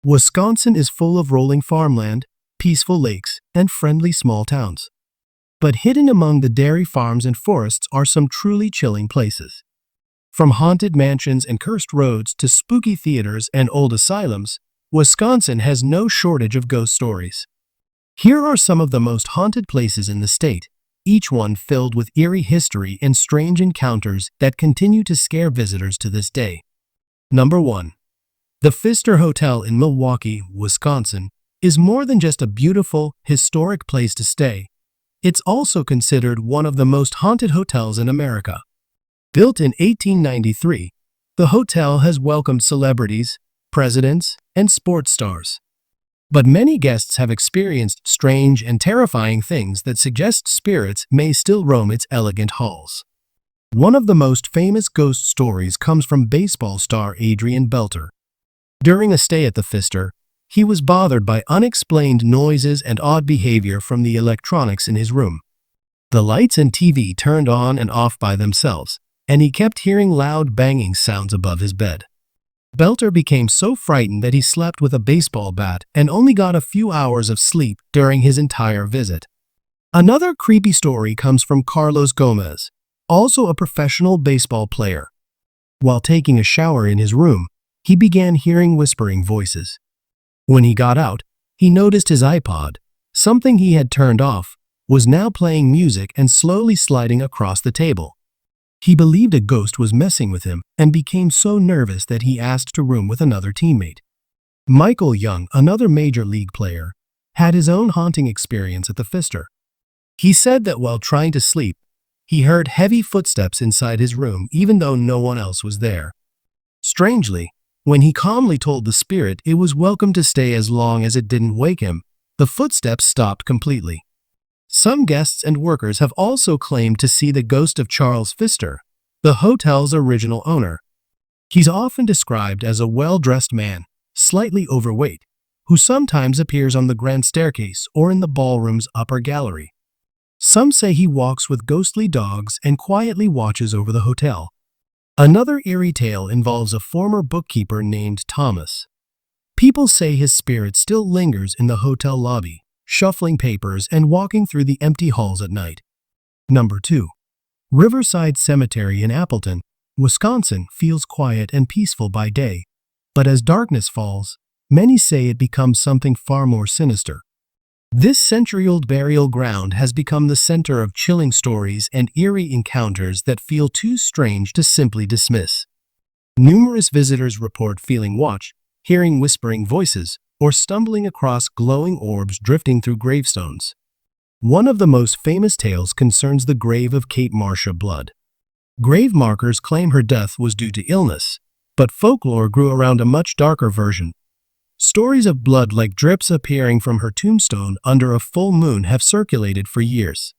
Wisconsin is full of rolling farmland, peaceful lakes, and friendly small towns. But hidden among the dairy farms and forests are some truly chilling places. From haunted mansions and cursed roads to spooky theaters and old asylums, Wisconsin has no shortage of ghost stories. Here are some of the most haunted places in the state, each one filled with eerie history and strange encounters that continue to scare visitors to this day. Number 1. The Pfister Hotel in Milwaukee, Wisconsin, is more than just a beautiful, historic place to stay. It's also considered one of the most haunted hotels in America. Built in 1893, the hotel has welcomed celebrities, presidents, and sports stars. But many guests have experienced strange and terrifying things that suggest spirits may still roam its elegant halls. One of the most famous ghost stories comes from baseball star Adrian Beltre. During a stay at the Pfister, he was bothered by unexplained noises and odd behavior from the electronics in his room. The lights and TV turned on and off by themselves, and he kept hearing loud banging sounds above his bed. Beltre became so frightened that he slept with a baseball bat and only got a few hours of sleep during his entire visit. Another creepy story comes from Carlos Gomez, also a professional baseball player. While taking a shower in his room, he began hearing whispering voices. When he got out, he noticed his iPod, something he had turned off, was now playing music and slowly sliding across the table. He believed a ghost was messing with him and became so nervous that he asked to room with another teammate. Michael Young, another major league player, had his own haunting experience at the Pfister. He said that while trying to sleep, he heard heavy footsteps inside his room even though no one else was there. Strangely, when he calmly told the spirit it was welcome to stay as long as it didn't wake him, the footsteps stopped completely. Some guests and workers have also claimed to see the ghost of Charles Pfister, the hotel's original owner. He's often described as a well-dressed man, slightly overweight, who sometimes appears on the grand staircase or in the ballroom's upper gallery. Some say he walks with ghostly dogs and quietly watches over the hotel. Another eerie tale involves a former bookkeeper named Thomas. People say his spirit still lingers in the hotel lobby, shuffling papers and walking through the empty halls at night. Number 2. Riverside Cemetery in Appleton, Wisconsin feels quiet and peaceful by day, but as darkness falls, many say it becomes something far more sinister. This century-old burial ground has become the center of chilling stories and eerie encounters that feel too strange to simply dismiss. Numerous visitors report feeling watched, hearing whispering voices, or stumbling across glowing orbs drifting through gravestones. One of the most famous tales concerns the grave of Kate Marcia Blood. Grave markers claim her death was due to illness, but folklore grew around a much darker version. Stories of blood-like drips appearing from her tombstone under a full moon have circulated for years.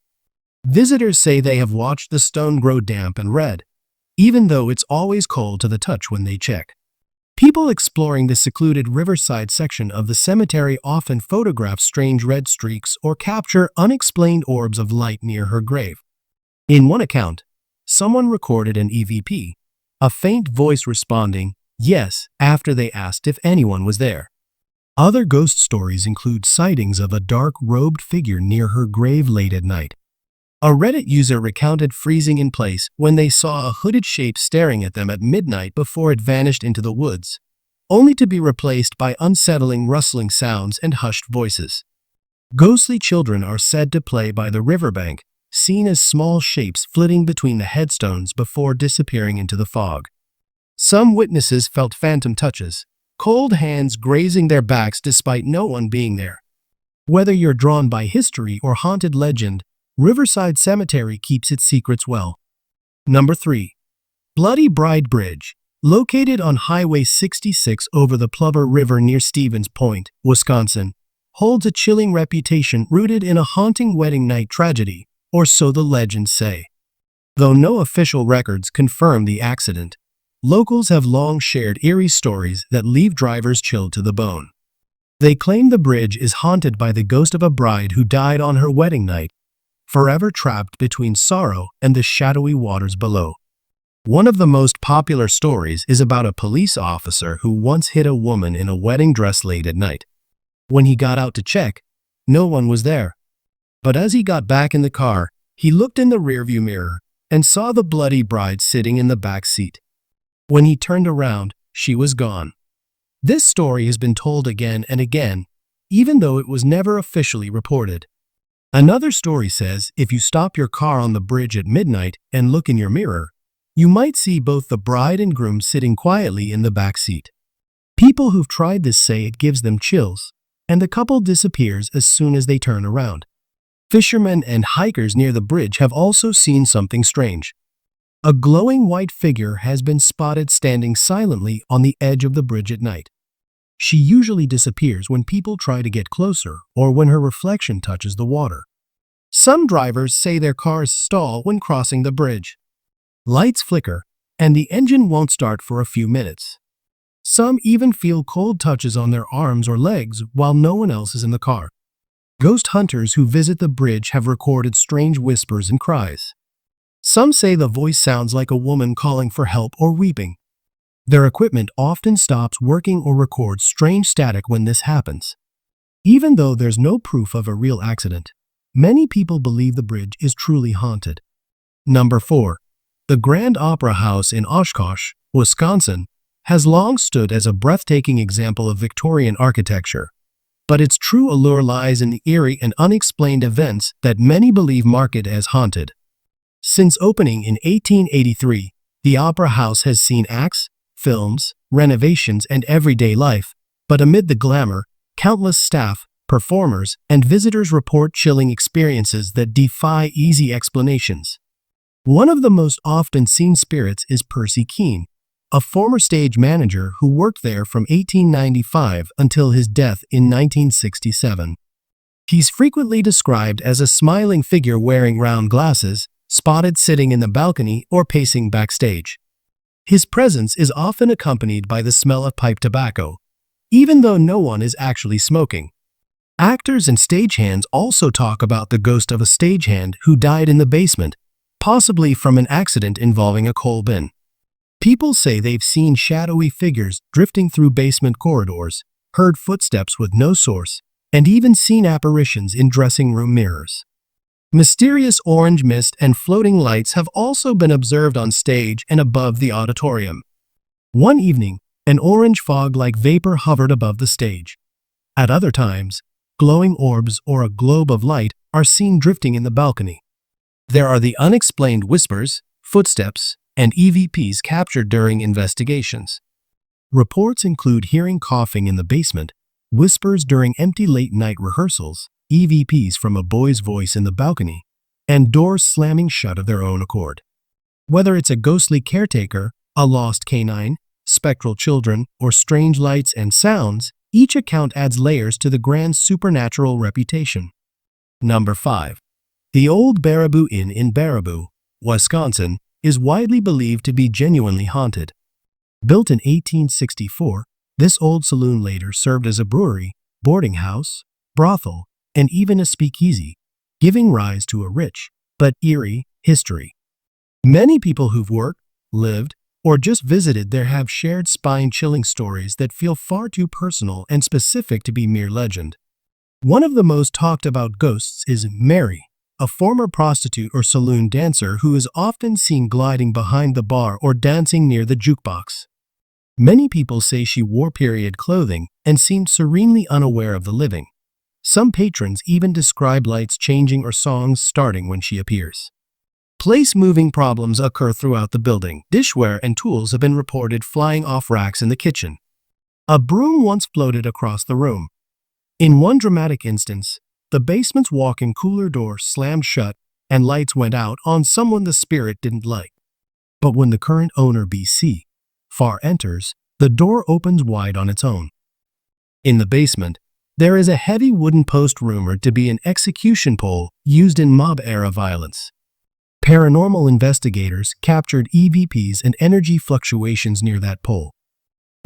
Visitors say they have watched the stone grow damp and red, even though it's always cold to the touch when they check. People exploring the secluded Riverside section of the cemetery often photograph strange red streaks or capture unexplained orbs of light near her grave. In one account, someone recorded an EVP, a faint voice responding, "yes," after they asked if anyone was there. Other ghost stories include sightings of a dark-robed figure near her grave late at night. A Reddit user recounted freezing in place when they saw a hooded shape staring at them at midnight before it vanished into the woods, only to be replaced by unsettling rustling sounds and hushed voices. Ghostly children are said to play by the riverbank, seen as small shapes flitting between the headstones before disappearing into the fog. Some witnesses felt phantom touches, cold hands grazing their backs despite no one being there. Whether you're drawn by history or haunted legend, Riverside Cemetery keeps its secrets well. Number 3. Bloody Bride Bridge, located on Highway 66 over the Plover River near Stevens Point, Wisconsin, holds a chilling reputation rooted in a haunting wedding night tragedy, or so the legends say. Though no official records confirm the accident, locals have long shared eerie stories that leave drivers chilled to the bone. They claim the bridge is haunted by the ghost of a bride who died on her wedding night, forever trapped between sorrow and the shadowy waters below. One of the most popular stories is about a police officer who once hit a woman in a wedding dress late at night. When he got out to check, no one was there. But as he got back in the car, he looked in the rearview mirror and saw the bloody bride sitting in the back seat. When he turned around, she was gone. This story has been told again and again, even though it was never officially reported. Another story says if you stop your car on the bridge at midnight and look in your mirror, you might see both the bride and groom sitting quietly in the back seat. People who've tried this say it gives them chills, and the couple disappears as soon as they turn around. Fishermen and hikers near the bridge have also seen something strange. A glowing white figure has been spotted standing silently on the edge of the bridge at night. She usually disappears when people try to get closer or when her reflection touches the water. Some drivers say their cars stall when crossing the bridge. Lights flicker, and the engine won't start for a few minutes. Some even feel cold touches on their arms or legs while no one else is in the car. Ghost hunters who visit the bridge have recorded strange whispers and cries. Some say the voice sounds like a woman calling for help or weeping. Their equipment often stops working or records strange static when this happens. Even though there's no proof of a real accident, many people believe the bridge is truly haunted. Number 4. The Grand Opera House in Oshkosh, Wisconsin, has long stood as a breathtaking example of Victorian architecture. But its true allure lies in the eerie and unexplained events that many believe mark it as haunted. Since opening in 1883, the Opera House has seen acts, films, renovations, and everyday life, but amid the glamour, countless staff, performers, and visitors report chilling experiences that defy easy explanations. One of the most often seen spirits is Percy Keene, a former stage manager who worked there from 1895 until his death in 1967. He's frequently described as a smiling figure wearing round glasses, spotted sitting in the balcony or pacing backstage. His presence is often accompanied by the smell of pipe tobacco, even though no one is actually smoking. Actors and stagehands also talk about the ghost of a stagehand who died in the basement, possibly from an accident involving a coal bin. People say they've seen shadowy figures drifting through basement corridors, heard footsteps with no source, and even seen apparitions in dressing room mirrors. Mysterious orange mist and floating lights have also been observed on stage and above the auditorium. One evening, an orange fog-like vapor hovered above the stage. At other times, glowing orbs or a globe of light are seen drifting in the balcony. There are the unexplained whispers, footsteps, and EVPs captured during investigations. Reports include hearing coughing in the basement, whispers during empty late-night rehearsals, EVPs from a boy's voice in the balcony, and doors slamming shut of their own accord. Whether it's a ghostly caretaker, a lost canine, spectral children, or strange lights and sounds, each account adds layers to the grand supernatural reputation. Number 5. The Old Baraboo Inn in Baraboo, Wisconsin, is widely believed to be genuinely haunted. Built in 1864, this old saloon later served as a brewery, boarding house, brothel, and even a speakeasy, giving rise to a rich, but eerie, history. Many people who've worked, lived, or just visited there have shared spine-chilling stories that feel far too personal and specific to be mere legend. One of the most talked about ghosts is Mary, a former prostitute or saloon dancer who is often seen gliding behind the bar or dancing near the jukebox. Many people say she wore period clothing and seemed serenely unaware of the living. Some patrons even describe lights changing or songs starting when she appears. Place-moving problems occur throughout the building. Dishware and tools have been reported flying off racks in the kitchen. A broom once floated across the room. In one dramatic instance, the basement's walk-in cooler door slammed shut and lights went out on someone the spirit didn't like. But when the current owner B.C. Farr enters, the door opens wide on its own. In the basement, there is a heavy wooden post rumored to be an execution pole used in mob-era violence. Paranormal investigators captured EVPs and energy fluctuations near that pole.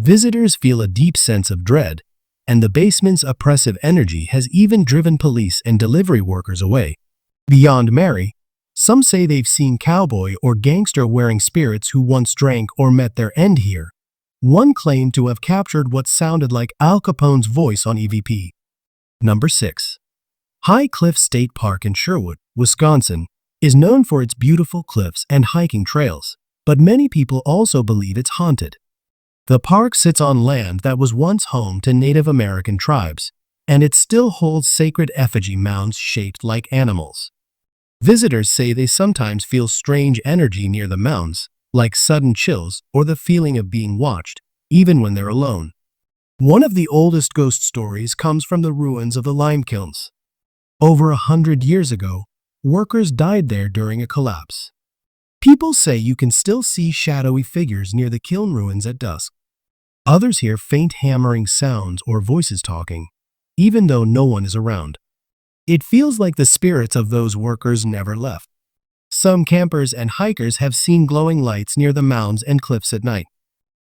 Visitors feel a deep sense of dread, and the basement's oppressive energy has even driven police and delivery workers away. Beyond Mary, Some say they've seen cowboy or gangster-wearing spirits who once drank or met their end here. One claimed to have captured what sounded like Al Capone's voice on EVP. Number 6. High Cliff State Park in Sherwood, Wisconsin, is known for its beautiful cliffs and hiking trails, but many people also believe it's haunted. The park sits on land that was once home to Native American tribes, and it still holds sacred effigy mounds shaped like animals. Visitors say they sometimes feel strange energy near the mounds, like sudden chills or the feeling of being watched, even when they're alone. One of the oldest ghost stories comes from the ruins of the lime kilns. Over 100 years ago, workers died there during a collapse. People say you can still see shadowy figures near the kiln ruins at dusk. Others hear faint hammering sounds or voices talking, even though no one is around. It feels like the spirits of those workers never left. Some campers and hikers have seen glowing lights near the mounds and cliffs at night.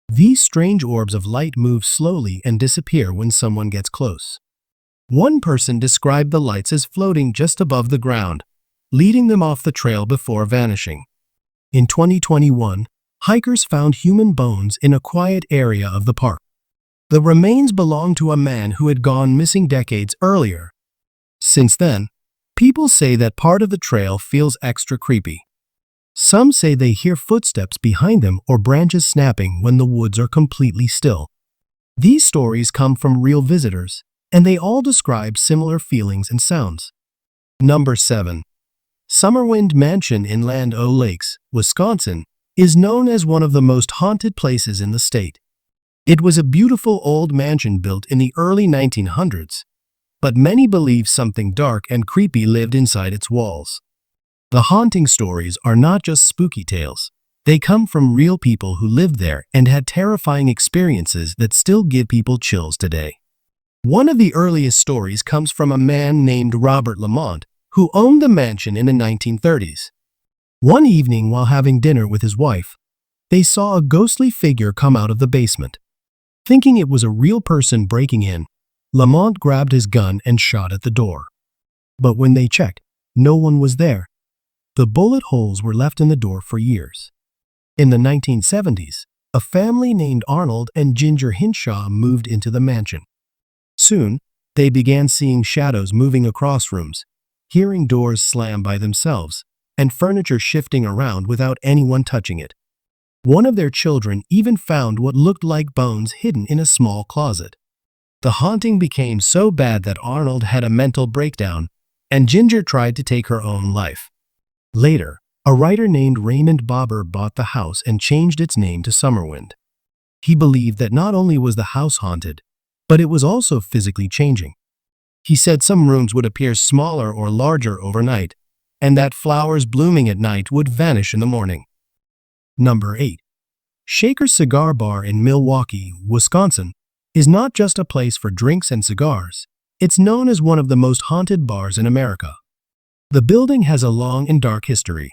These strange orbs of light move slowly and disappear when someone gets close. One person described the lights as floating just above the ground, leading them off the trail before vanishing. In 2021, hikers found human bones in a quiet area of the park. The remains belonged to a man who had gone missing decades earlier. Since then, people say that part of the trail feels extra creepy. Some say they hear footsteps behind them or branches snapping when the woods are completely still. These stories come from real visitors, and they all describe similar feelings and sounds. Number 7. Summerwind Mansion in Land O'Lakes, Wisconsin, is known as one of the most haunted places in the state. It was a beautiful old mansion built in the early 1900s, but many believe something dark and creepy lived inside its walls. The haunting stories are not just spooky tales. They come from real people who lived there and had terrifying experiences that still give people chills today. One of the earliest stories comes from a man named Robert Lamont, who owned the mansion in the 1930s. One evening while having dinner with his wife, they saw a ghostly figure come out of the basement. Thinking it was a real person breaking in, Lamont grabbed his gun and shot at the door. But when they checked, no one was there. The bullet holes were left in the door for years. In the 1970s, a family named Arnold and Ginger Hinshaw moved into the mansion. Soon, they began seeing shadows moving across rooms, hearing doors slam by themselves, and furniture shifting around without anyone touching it. One of their children even found what looked like bones hidden in a small closet. The haunting became so bad that Arnold had a mental breakdown, and Ginger tried to take her own life. Later, a writer named Raymond Bobber bought the house and changed its name to Summerwind. He believed that not only was the house haunted, but it was also physically changing. He said some rooms would appear smaller or larger overnight, and that flowers blooming at night would vanish in the morning. Number 8. Shaker's Cigar Bar in Milwaukee, Wisconsin, is not just a place for drinks and cigars. It's known as one of the most haunted bars in America. The building has a long and dark history.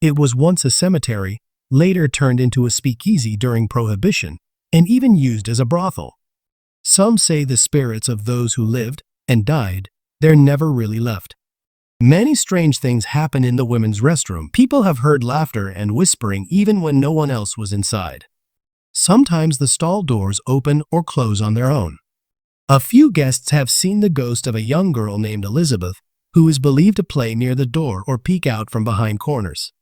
It was once a cemetery, later turned into a speakeasy during Prohibition, and even used as a brothel. Some say the spirits of those who lived and died there never really left. Many strange things happen in the women's restroom. People have heard laughter and whispering even when no one else was inside. Sometimes the stall doors open or close on their own. A few guests have seen the ghost of a young girl named Elizabeth, who is believed to play near the door or peek out from behind corners.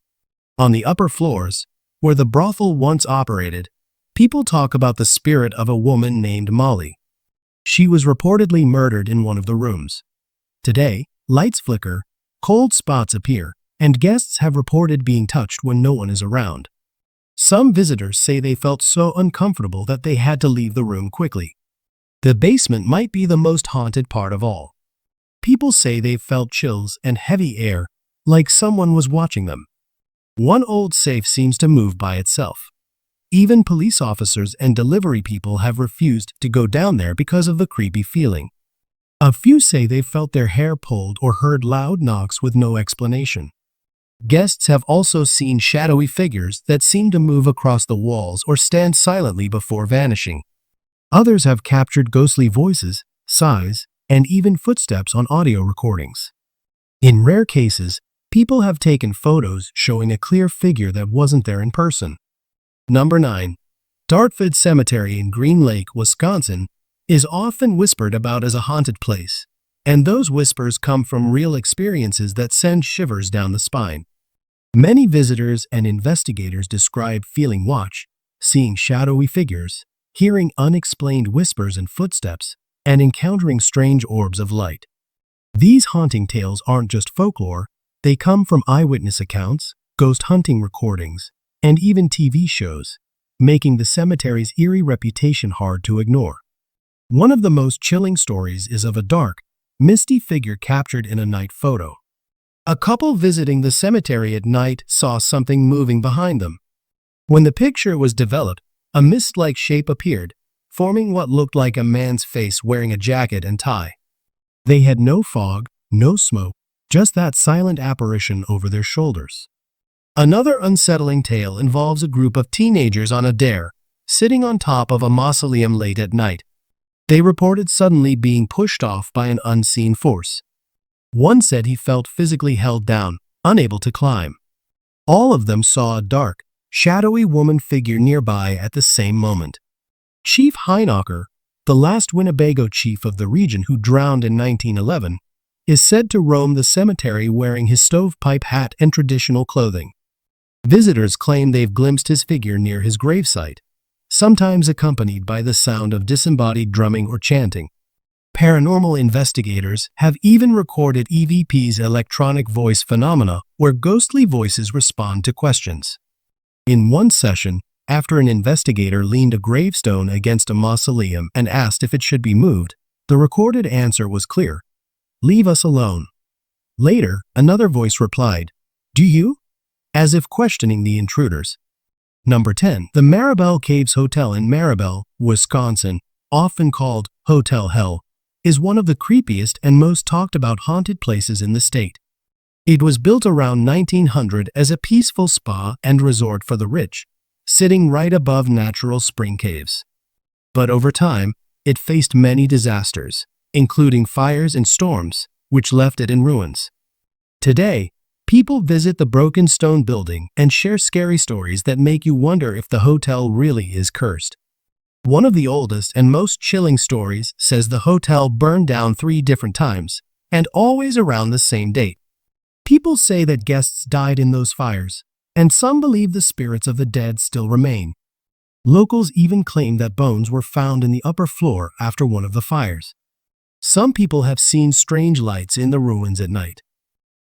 On the upper floors, where the brothel once operated, people talk about the spirit of a woman named Molly. She was reportedly murdered in one of the rooms. Today, lights flicker, cold spots appear, and guests have reported being touched when no one is around. Some visitors say they felt so uncomfortable that they had to leave the room quickly. The basement might be the most haunted part of all. People say they felt chills and heavy air, like someone was watching them. One old safe seems to move by itself. Even police officers and delivery people have refused to go down there because of the creepy feeling. A few say they felt their hair pulled or heard loud knocks with no explanation. Guests have also seen shadowy figures that seem to move across the walls or stand silently before vanishing. Others have captured ghostly voices, sighs, and even footsteps on audio recordings. In rare cases, People have taken photos showing a clear figure that wasn't there in person. Number 9. Dartford Cemetery in Green Lake, Wisconsin, is often whispered about as a haunted place, and those whispers come from real experiences that send shivers down the spine. Many visitors and investigators describe feeling watch, seeing shadowy figures, hearing unexplained whispers and footsteps, and encountering strange orbs of light. These haunting tales aren't just folklore, they come from eyewitness accounts, ghost hunting recordings, and even TV shows, making the cemetery's eerie reputation hard to ignore. One of the most chilling stories is of a dark, misty figure captured in a night photo. A couple visiting the cemetery at night saw something moving behind them. When the picture was developed, a mist-like shape appeared, forming what looked like a man's face wearing a jacket and tie. They had no fog, no smoke, just that silent apparition over their shoulders. Another unsettling tale involves a group of teenagers on a dare, sitting on top of a mausoleum late at night. They reported suddenly being pushed off by an unseen force. One said he felt physically held down, unable to climb. All of them saw a dark, shadowy woman figure nearby at the same moment. Chief Heinocker, the last Winnebago chief of the region who drowned in 1911, is said to roam the cemetery wearing his stovepipe hat and traditional clothing. Visitors claim they've glimpsed his figure near his gravesite, sometimes accompanied by the sound of disembodied drumming or chanting. Paranormal investigators have even recorded EVP's electronic voice phenomena where ghostly voices respond to questions. In one session, after an investigator leaned a gravestone against a mausoleum and asked if it should be moved, the recorded answer was clear: "Leave us alone." Later, another voice replied, "Do you?" as if questioning the intruders. Number 10. The Maribel Caves Hotel in Maribel, Wisconsin, often called Hotel Hell, is one of the creepiest and most talked about haunted places in the state. It was built around 1900 as a peaceful spa and resort for the rich, sitting right above natural spring caves. But over time, it faced many disasters, including fires and storms, which left it in ruins. Today, people visit the broken stone building and share scary stories that make you wonder if the hotel really is cursed. One of the oldest and most chilling stories says the hotel burned down 3 different times, and always around the same date. People say that guests died in those fires, and some believe the spirits of the dead still remain. Locals even claim that bones were found in the upper floor after one of the fires. Some people have seen strange lights in the ruins at night.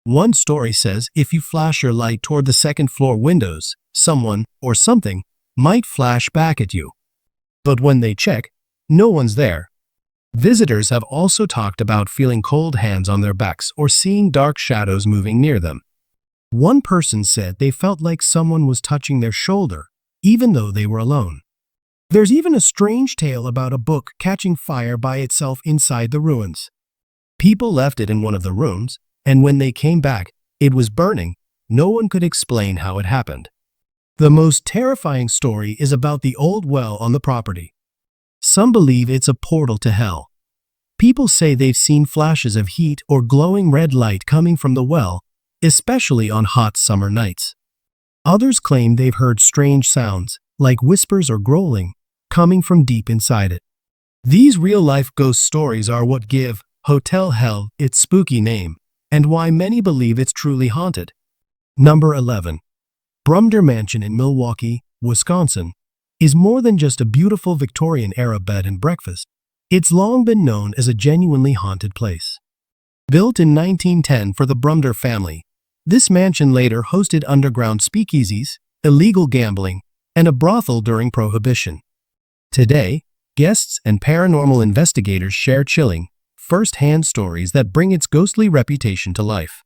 One story says if you flash your light toward the second-floor windows, someone or something might flash back at you. But when they check, no one's there. Visitors have also talked about feeling cold hands on their backs or seeing dark shadows moving near them. One person said they felt like someone was touching their shoulder, even though they were alone. There's even a strange tale about a book catching fire by itself inside the ruins. People left it in one of the rooms, and when they came back, it was burning. No one could explain how it happened. The most terrifying story is about the old well on the property. Some believe it's a portal to hell. People say they've seen flashes of heat or glowing red light coming from the well, especially on hot summer nights. Others claim they've heard strange sounds, like whispers or growling, coming from deep inside it. These real-life ghost stories are what give Hotel Hell its spooky name, and why many believe it's truly haunted. Number 11. Brum Mansion in Milwaukee, Wisconsin, is more than just a beautiful Victorian-era bed and breakfast. It's long been known as a genuinely haunted place. Built in 1910 for the Brum family, this mansion later hosted underground speakeasies, illegal gambling, and a brothel during Prohibition. Today, guests and paranormal investigators share chilling, first-hand stories that bring its ghostly reputation to life.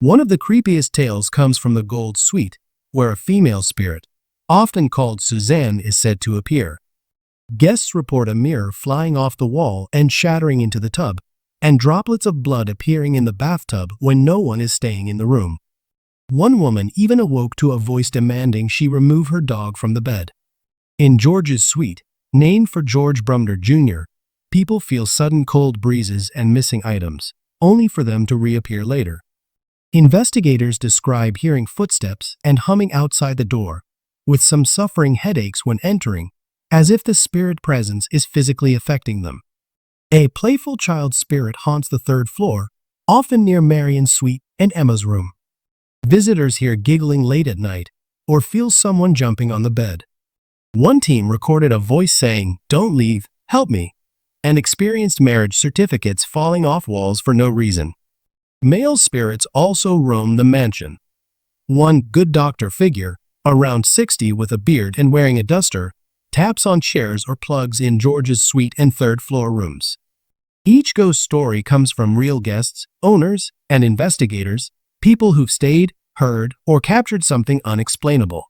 One of the creepiest tales comes from the Gold Suite, where a female spirit, often called Suzanne, is said to appear. Guests report a mirror flying off the wall and shattering into the tub, and droplets of blood appearing in the bathtub when no one is staying in the room. One woman even awoke to a voice demanding she remove her dog from the bed. In George's suite, named for George Brumder Jr., people feel sudden cold breezes and missing items, only for them to reappear later. Investigators describe hearing footsteps and humming outside the door, with some suffering headaches when entering, as if the spirit presence is physically affecting them. A playful child spirit haunts the third floor, often near Marion's suite and Emma's room. Visitors hear giggling late at night or feel someone jumping on the bed. One team recorded a voice saying, "Don't leave, help me," and experienced marriage certificates falling off walls for no reason. Male spirits also roam the mansion. One good doctor figure, around 60 with a beard and wearing a duster, taps on chairs or plugs in George's suite and third floor rooms. Each ghost story comes from real guests, owners, and investigators, people who've stayed, heard, or captured something unexplainable.